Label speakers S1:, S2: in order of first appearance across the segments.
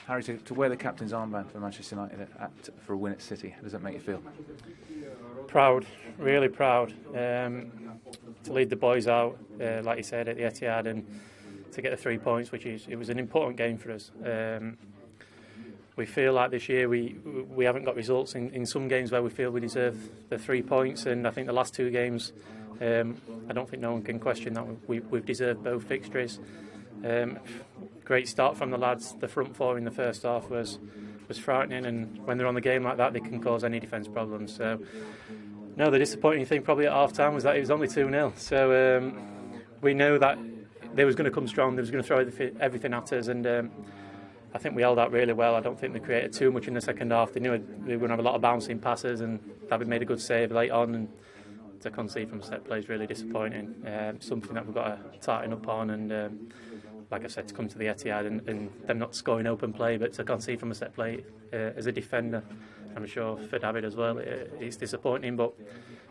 S1: Harry, to wear the captain's armband for Manchester United for a win at City, how does that make you feel?
S2: Proud, really proud. To lead the boys out, like you said, at the Etihad, and to get the 3 points, it was an important game for us. We feel like this year we haven't got results in some games where we feel we deserve the 3 points, and I think the last 2 games, I don't think no one can question that we've deserved both fixtures. Great start from the lads. The front four in the first half was frightening, and when they're on the game like that, they can cause any defence problems. So, no, the disappointing thing probably at half time was that it was only 2-0. So we know that they was going to come strong. They was going to throw everything at us, and I think we held out really well. I don't think they created too much in the second half. They knew they were going to have a lot of bouncing passes, and David made a good save late on. And to concede from set play is really disappointing. Something that we've got to tighten up on, and like I said, to come to the Etihad and them not scoring open play, but to concede from a set play as a defender, I'm sure for David as well, it's disappointing. But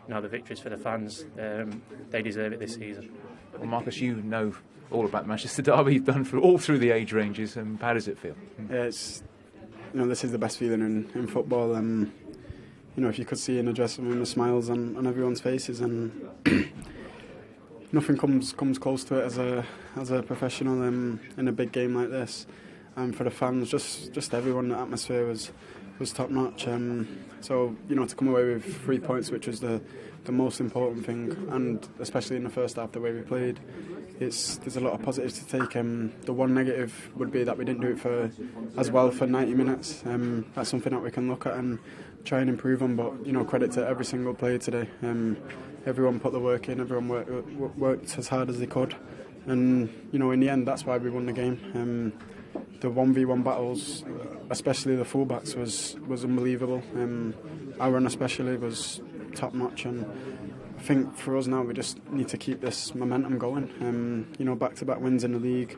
S2: the victory's for the fans. They deserve it this season.
S1: Well, Marcus, you know all about Manchester Derby. You've done all through the age ranges. How does it feel?
S3: Yeah, this is the best feeling in football. If you could see in the dressing room the smiles on everyone's faces, and nothing comes close to it as a professional in a big game like this. And for the fans, just everyone, the atmosphere was top notch. So to come away with 3 points, which was the most important thing, and especially in the first half, the way we played, there's a lot of positives to take. The one negative would be that we didn't do it as well for 90 minutes. That's something that we can look at and try and improve on. But credit to every single player today. Everyone put the work in. Everyone worked as hard as they could, and in the end, that's why we won the game. The 1v1 battles, especially the fullbacks, was unbelievable. Aaron especially was top notch, and I think for us now we just need to keep this momentum going. Back-to-back wins in the league,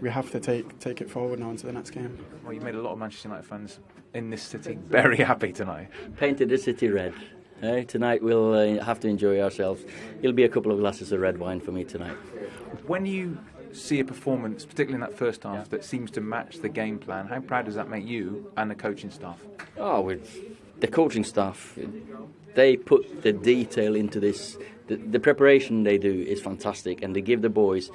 S3: we have to take it forward now into the next game.
S1: Well, you made a lot of Manchester United fans in this city very happy tonight.
S4: Painted the city red. Tonight we'll have to enjoy ourselves. It'll be a couple of glasses of red wine for me tonight.
S1: When you see a performance, particularly in that first half, that seems to match the game plan, how proud does that make you and the coaching staff?
S4: With the coaching staff, they put the detail into this. The preparation they do is fantastic, and they give the boys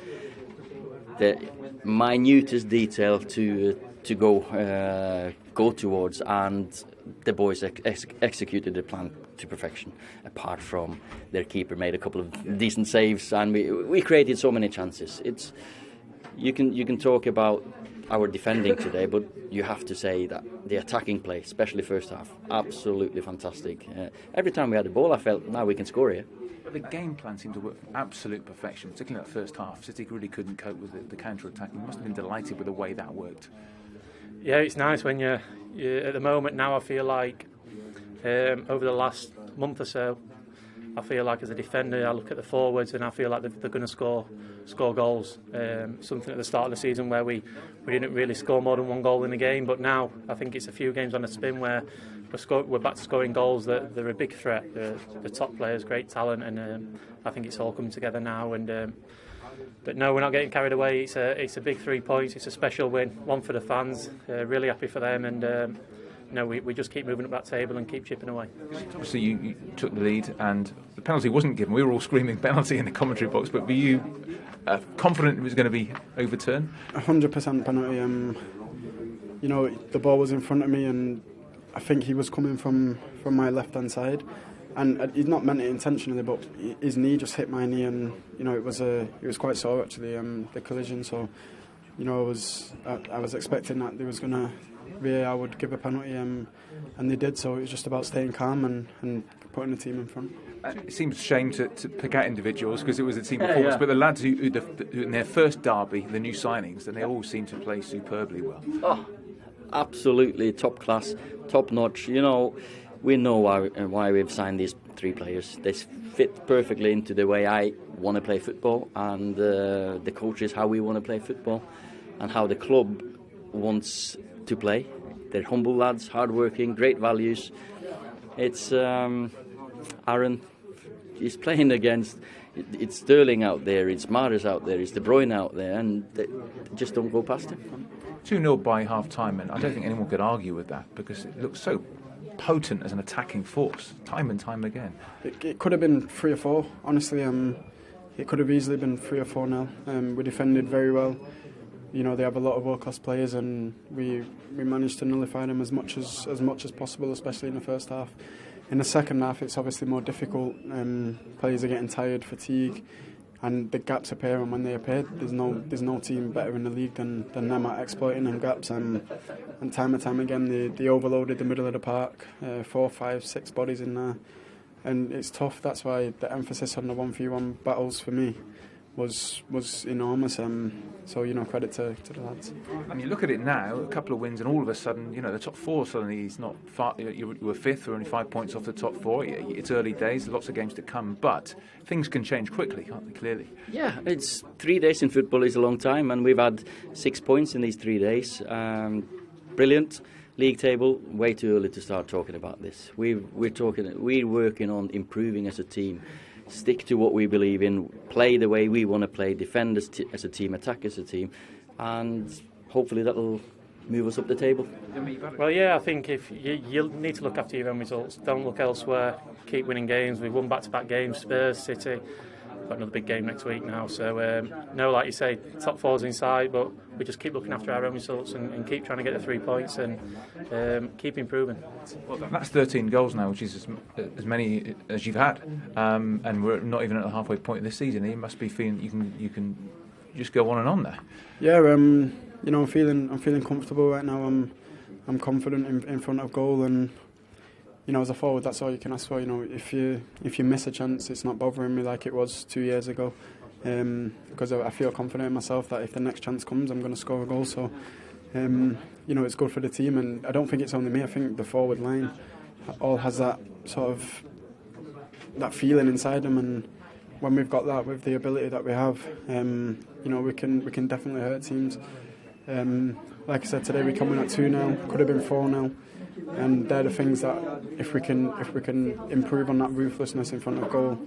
S4: the minutest detail to go towards, and the boys executed the plan to perfection. Apart from their keeper made a couple of decent saves, and we created so many chances. You can talk about our defending today, but you have to say that the attacking play, especially first half, absolutely fantastic. Every time we had the ball, I felt now we can score here.
S1: But the game plan seemed to work from absolute perfection, particularly that first half. City really couldn't cope with the counter-attack. You must have been delighted with the way that worked.
S2: Yeah, it's nice when you're at the moment now. I feel like over the last month or so, I feel like as a defender, I look at the forwards and I feel like they're going to score goals. Something at the start of the season where we didn't really score more than one goal in the game, but now I think it's a few games on a spin where we're back to scoring goals. That they're a big threat. The top players, great talent, and I think it's all coming together now. And but no, we're not getting carried away. It's a big 3 points. It's a special win, one for the fans. Really happy for them, and we just keep moving up that table and keep chipping away.
S1: Obviously, you took the lead, and the penalty wasn't given. We were all screaming penalty in the commentary box, but were you confident it was going to be overturned?
S3: 100% penalty. The ball was in front of me, and I think he was coming from my left-hand side. And he's not meant it intentionally, but his knee just hit my knee, and it was quite sore actually. The collision, so I was expecting that they was gonna VAR would give a penalty, and they did. So it was just about staying calm and putting the team in front.
S1: It seems a shame to pick out individuals because it was a team performance, but the lads who in their first derby, the new signings, then they all seem to play superbly well.
S4: Oh, absolutely top class, top notch. We know why we've signed these 3 players. They fit perfectly into the way I want to play football, and the coaches how we want to play football, and how the club wants to play. They're humble lads, hard-working, great values. It's Aaron. He's playing against. It's Sterling out there. It's Mahrez out there. It's De Bruyne out there, and they just don't go past him.
S1: 2-0 by half-time, and I don't think anyone could argue with that because it looks so potent as an attacking force, time and time again.
S3: It could have been 3 or 4, honestly. It could have easily been 3 or 4 now. We defended very well. You know, they have a lot of world-class players, and we managed to nullify them as much as possible, especially in the first half. In the second half, it's obviously more difficult. Players are getting tired, fatigue, and the gaps appear. And when they appear, there's no team better in the league than them at exploiting them gaps. And time and time again, they overloaded the middle of the park. 4, 5, 6 bodies in there, and it's tough. That's why the emphasis on the 1v1 battles for me was enormous. So, you know, credit to the lads.
S1: And you look at it now, a couple of wins, and all of a sudden, you know, the top 4 suddenly is not far. You were 5th, we're only 5 points off the top 4. It's early days, lots of games to come, but things can change quickly, can't they? Clearly.
S4: Yeah, it's 3 days in football is a long time, and we've had 6 points in these 3 days. Brilliant. League table, way too early to start talking about this. We're working on improving as a team. Stick to what we believe in, play the way we want to play, defend as a team, attack as a team, and hopefully that'll move us up the table.
S2: Well, yeah, I think if you need to look after your own results, don't look elsewhere, keep winning games. We've won back-to-back games, Spurs, City, got another big game next week now, so no, like you say, top 4's inside, but we just keep looking after our own results and keep trying to get the 3 points and keep improving.
S1: Well, that's 13 goals now, which is as many as you've had, and we're not even at the halfway point of this season. You must be feeling you can just go on and on there.
S3: Yeah, you know, I'm feeling comfortable right now. I'm confident in front of goal, and you know, as a forward, that's all you can ask for. You know, if you miss a chance, it's not bothering me like it was 2 years ago, because I feel confident in myself that if the next chance comes, I'm going to score a goal. So, you know, it's good for the team, and I don't think it's only me. I think the forward line all has that sort of that feeling inside them, and when we've got that with the ability that we have, you know, we can definitely hurt teams. Like I said, today we come in at 2-0, could have been 4-0. And they're the things that if we can improve on that ruthlessness in front of goal,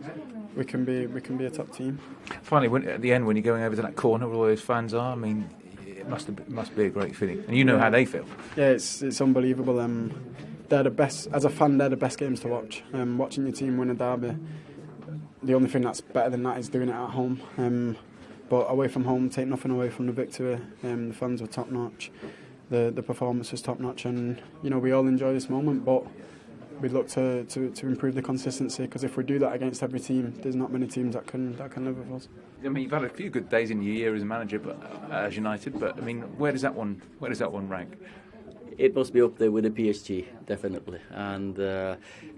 S3: we can be a top team.
S1: Finally, at the end, when you're going over to that corner where all those fans are, I mean, it must be a great feeling, and you know how they feel.
S3: Yeah, it's unbelievable. They're the best. As a fan, they're the best games to watch. Watching your team win a derby, the only thing that's better than that is doing it at home. But away from home, take nothing away from the victory. The fans were top notch. The performance was top notch, and you know, we all enjoy this moment, but we'd look to improve the consistency, because if we do that against every team, there's not many teams that can live with us.
S1: I mean, you've had a few good days in your year as a manager, but as United. But I mean, where does that one rank?
S4: It must be up there with the PSG, definitely. And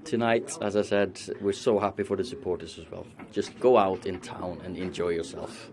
S4: tonight, as I said, we're so happy for the supporters as well. Just go out in town and enjoy yourself.